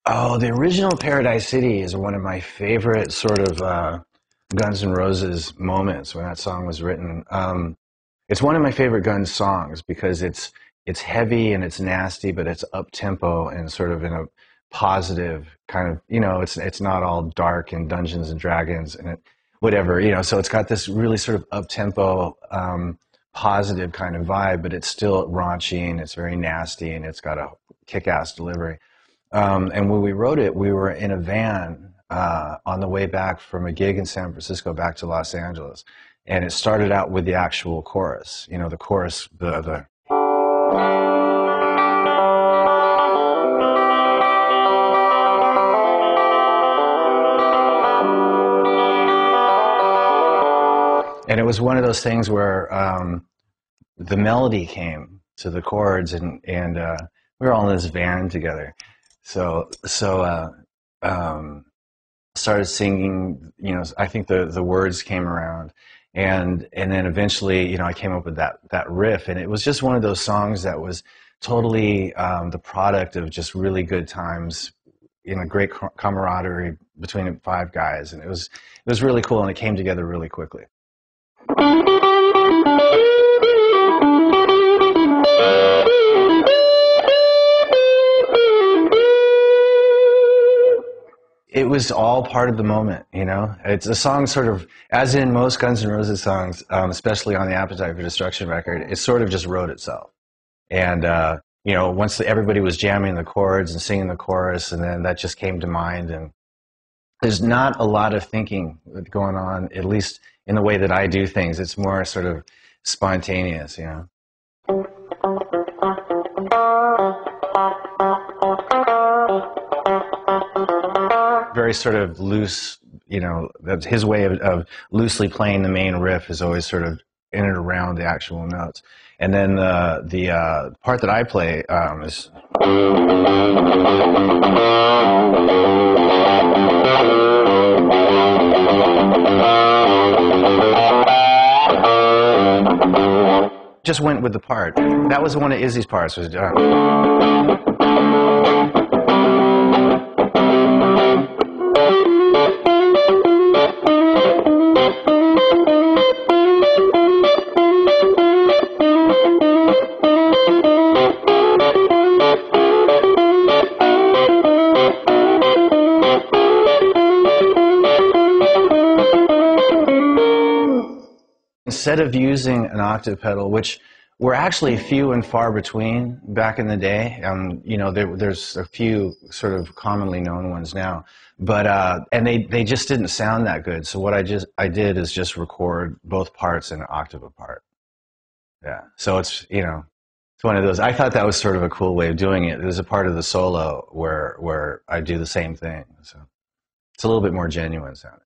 Oh, the original Paradise City is one of my favorite sort of Guns N' Roses moments when that song was written. It's one of my favorite Guns songs because it's heavy and it's nasty, but it's up tempo and sort of in a positive kind of, it's not all dark and Dungeons and Dragons and whatever, so it's got this really sort of up tempo, positive kind of vibe, but it's still raunchy and it's very nasty and it's got a kick-ass delivery. And when we wrote it, we were in a van on the way back from a gig in San Francisco back to Los Angeles. And it started out with the actual chorus, the chorus, the and it was one of those things where the melody came to the chords, and we were all in this van together. So started singing. I think the words came around, and then eventually, I came up with that riff, and it was just one of those songs that was totally the product of just really good times, great camaraderie between five guys, and it was really cool, and it came together really quickly. It was all part of the moment, It's a song sort of, as in most Guns N' Roses songs, especially on the Appetite for Destruction record, it sort of just wrote itself. And, once everybody was jamming the chords and singing the chorus, and then that just came to mind. And there's not a lot of thinking going on, at least in the way that I do things. It's more sort of spontaneous, Very sort of loose, his way of loosely playing the main riff is always sort of in and around the actual notes. And then the part that I play is... just went with the part. That was one of Izzy's parts. Was instead of using an octave pedal, which were actually few and far between back in the day, there's a few sort of commonly known ones now, but and they just didn't sound that good. So what I did is just record both parts in an octave apart. Yeah, so it's it's one of those. I thought that was sort of a cool way of doing it. There's a part of the solo where I do the same thing, so it's a little bit more genuine sounding.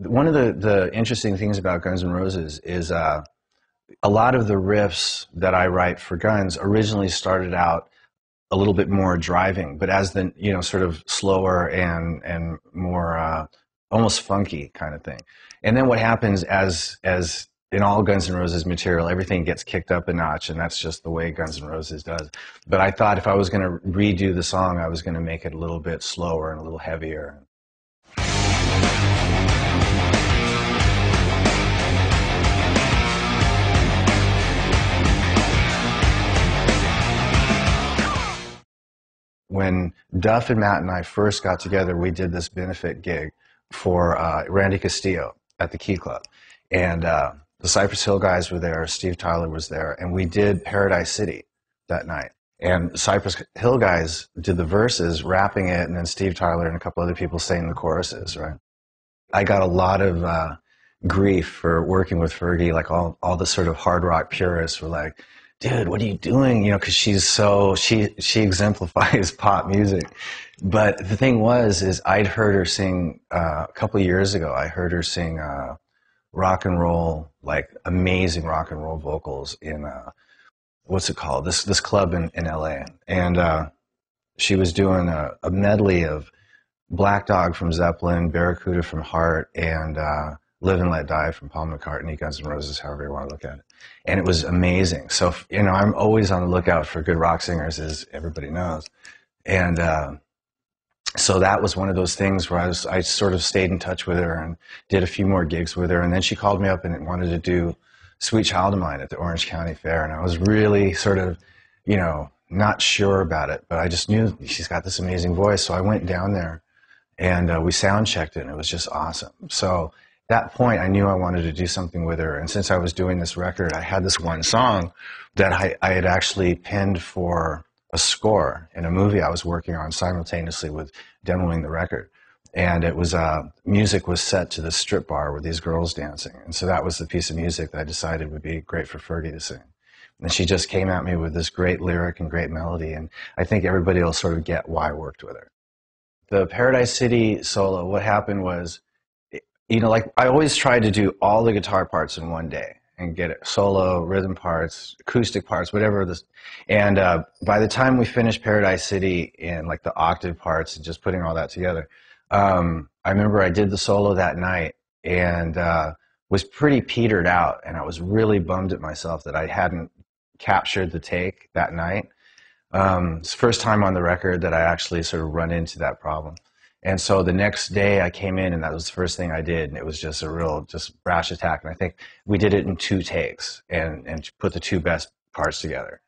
One of the interesting things about Guns N' Roses is a lot of the riffs that I write for Guns originally started out a little bit more driving, but as the sort of slower and more almost funky kind of thing. And then what happens as in all Guns N' Roses material, everything gets kicked up a notch, and that's just the way Guns N' Roses does. But I thought if I was going to redo the song, I was going to make it a little bit slower and a little heavier. When Duff and Matt and I first got together, we did this benefit gig for Randy Castillo at the Key Club. And the Cypress Hill guys were there, Steve Tyler was there, and we did Paradise City that night. And Cypress Hill guys did the verses, rapping it, and then Steve Tyler and a couple other people sang the choruses, right? I got a lot of grief for working with Fergie, like all the sort of hard rock purists were like, dude, what are you doing? Because she exemplifies pop music. But the thing is I'd heard her sing, a couple of years ago, I heard her sing rock and roll, like amazing rock and roll vocals in what's it called? This club in LA, and she was doing a medley of Black Dog from Zeppelin, Barracuda from Heart, and Live and Let Die from Paul McCartney, Guns N' Roses, however you want to look at it. And it was amazing. So, you know, I'm always on the lookout for good rock singers, as everybody knows. And so that was one of those things where I sort of stayed in touch with her and did a few more gigs with her. And then she called me up and wanted to do Sweet Child of Mine at the Orange County Fair. And I was really sort of, you know, not sure about it, but I just knew she's got this amazing voice. So I went down there and we sound checked it, and it was just awesome. So at that point, I knew I wanted to do something with her. And since I was doing this record, I had this one song that I had actually penned for a score in a movie I was working on simultaneously with demoing the record. And it was music was set to the strip bar with these girls dancing. And so that was the piece of music that I decided would be great for Fergie to sing. And she just came at me with this great lyric and great melody. And I think everybody will sort of get why I worked with her. The Paradise City solo, what happened was, you know, like I always tried to do all the guitar parts in one day and get it solo, rhythm parts, acoustic parts, whatever this. And by the time we finished Paradise City in like the octave parts and just putting all that together, I remember I did the solo that night and was pretty petered out, and I was really bummed at myself that I hadn't captured the take that night. It's the first time on the record that I actually sort of run into that problem. And so the next day I came in and that was the first thing I did. And it was just a real, just brash attack. And I think we did it in 2 takes and put the 2 best parts together.